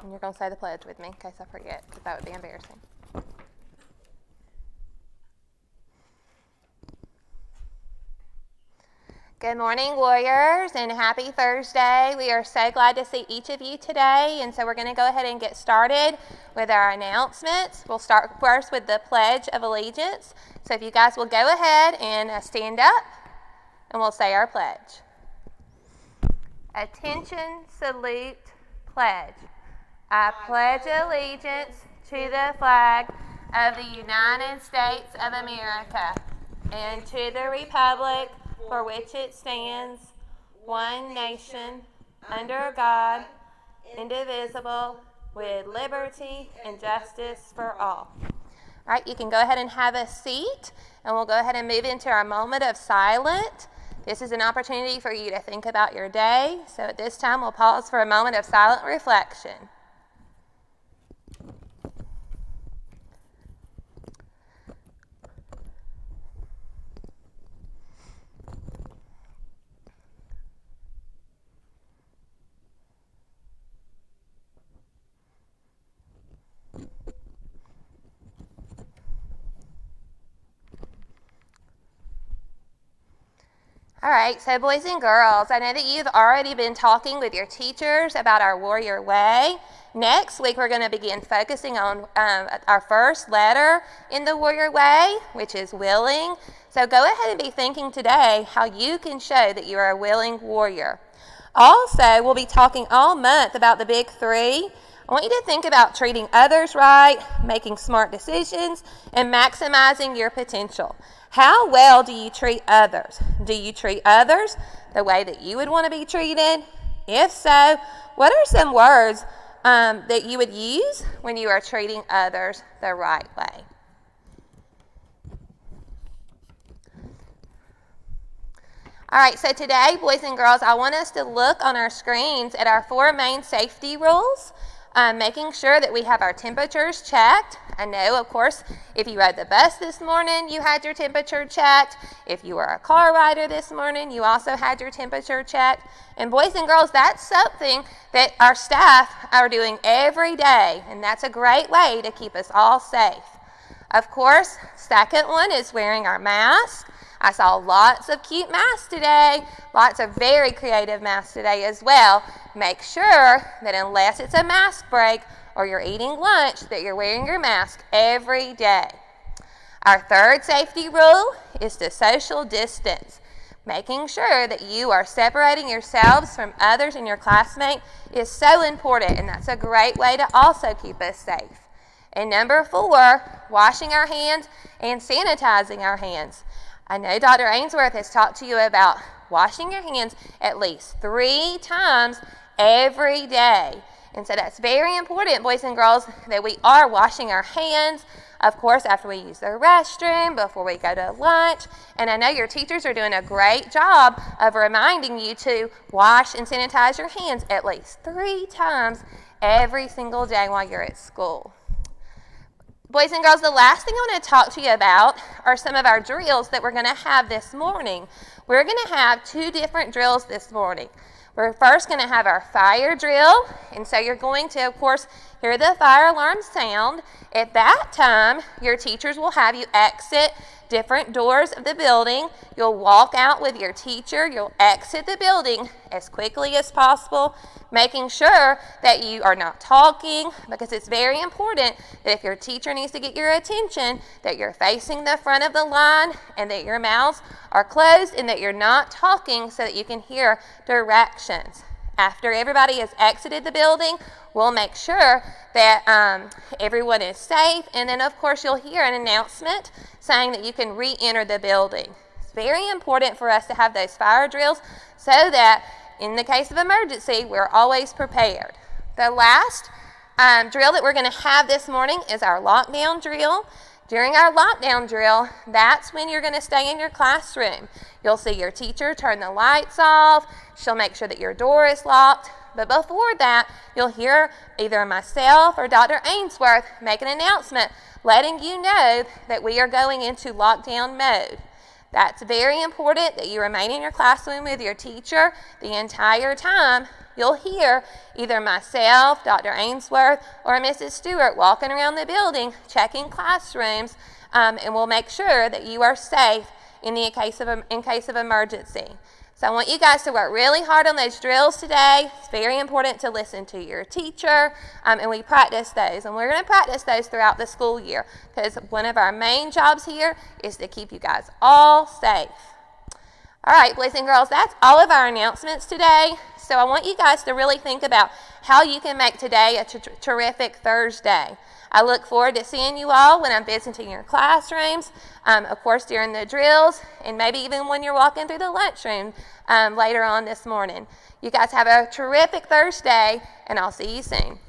And you're going to say the pledge with me in case I forget, because that would be embarrassing. Good morning, Warriors, and happy Thursday. We are so glad to see each of you today, and so we're going to go ahead and get started with our announcements. We'll start first with the Pledge of Allegiance. So if you guys will go ahead and stand up, and we'll say our pledge. Attention, salute, pledge. I pledge allegiance to the flag of the United States of America and to the republic for which it stands, one nation, under God, indivisible, with liberty and justice for all. All right, you can go ahead and have a seat, and we'll go ahead and move into our moment of silence. This is an opportunity for you to think about your day. So at this time, we'll pause for a moment of silent reflection. All right, so boys and girls, I know that you've already been talking with your teachers about our Warrior Way. Next week, we're going to begin focusing on our first letter in the Warrior Way, which is willing. So go ahead and be thinking today how you can show that you are a willing warrior. Also, we'll be talking all month about the big three. I want you to think about treating others right, making smart decisions, and maximizing your potential. How well do you treat others? Do you treat others the way that you would want to be treated? If so, what are some words that you would use when you are treating others the right way? All right, so today, boys and girls, I want us to look on our screens at our 4 main safety rules. Making sure that we have our temperatures checked. I know, of course, if you rode the bus this morning, you had your temperature checked. If you were a car rider this morning, you also had your temperature checked. And boys and girls, that's something that our staff are doing every day, and that's a great way to keep us all safe. Of course, second one is wearing our mask. I saw lots of cute masks today, lots of very creative masks today as well. Make sure that unless it's a mask break or you're eating lunch, that you're wearing your mask every day. Our third safety rule is to social distance. Making sure that you are separating yourselves from others in your classmate is so important, and that's a great way to also keep us safe. And number 4, washing our hands and sanitizing our hands. I know Dr. Ainsworth has talked to you about washing your hands at least 3 times every day. And so that's very important, boys and girls, that we are washing our hands, of course, after we use the restroom, before we go to lunch. And I know your teachers are doing a great job of reminding you to wash and sanitize your hands at least 3 times every single day while you're at school. Boys and girls, the last thing I want to talk to you about are some of our drills that we're going to have this morning. We're going to have 2 different drills this morning. We're first going to have our fire drill, and so you're going to, of course, hear the fire alarm sound. At that time, your teachers will have you exit different doors of the building. You'll walk out with your teacher. You'll exit the building as quickly as possible, making sure that you are not talking, because it's very important that if your teacher needs to get your attention, that you're facing the front of the line and that your mouths are closed and that you're not talking so that you can hear directions. After everybody has exited the building, we'll make sure that everyone is safe, and then of course you'll hear an announcement saying that you can re-enter the building. It's very important for us to have those fire drills so that in the case of emergency, we're always prepared. The last drill that we're going to have this morning is our lockdown drill. During our lockdown drill, that's when you're going to stay in your classroom. You'll see your teacher turn the lights off. She'll make sure that your door is locked. But before that, you'll hear either myself or Dr. Ainsworth make an announcement letting you know that we are going into lockdown mode. That's very important that you remain in your classroom with your teacher the entire time. You'll hear either myself, Dr. Ainsworth, or Mrs. Stewart walking around the building checking classrooms, and we'll make sure that you are safe in case of emergency. So I want you guys to work really hard on those drills today. It's very important to listen to your teacher, and we practice those. And we're going to practice those throughout the school year because one of our main jobs here is to keep you guys all safe. All right, boys and girls, that's all of our announcements today. So I want you guys to really think about how you can make today a terrific Thursday. I look forward to seeing you all when I'm visiting your classrooms, of course during the drills, and maybe even when you're walking through the lunchroom later on this morning. You guys have a terrific Thursday, and I'll see you soon.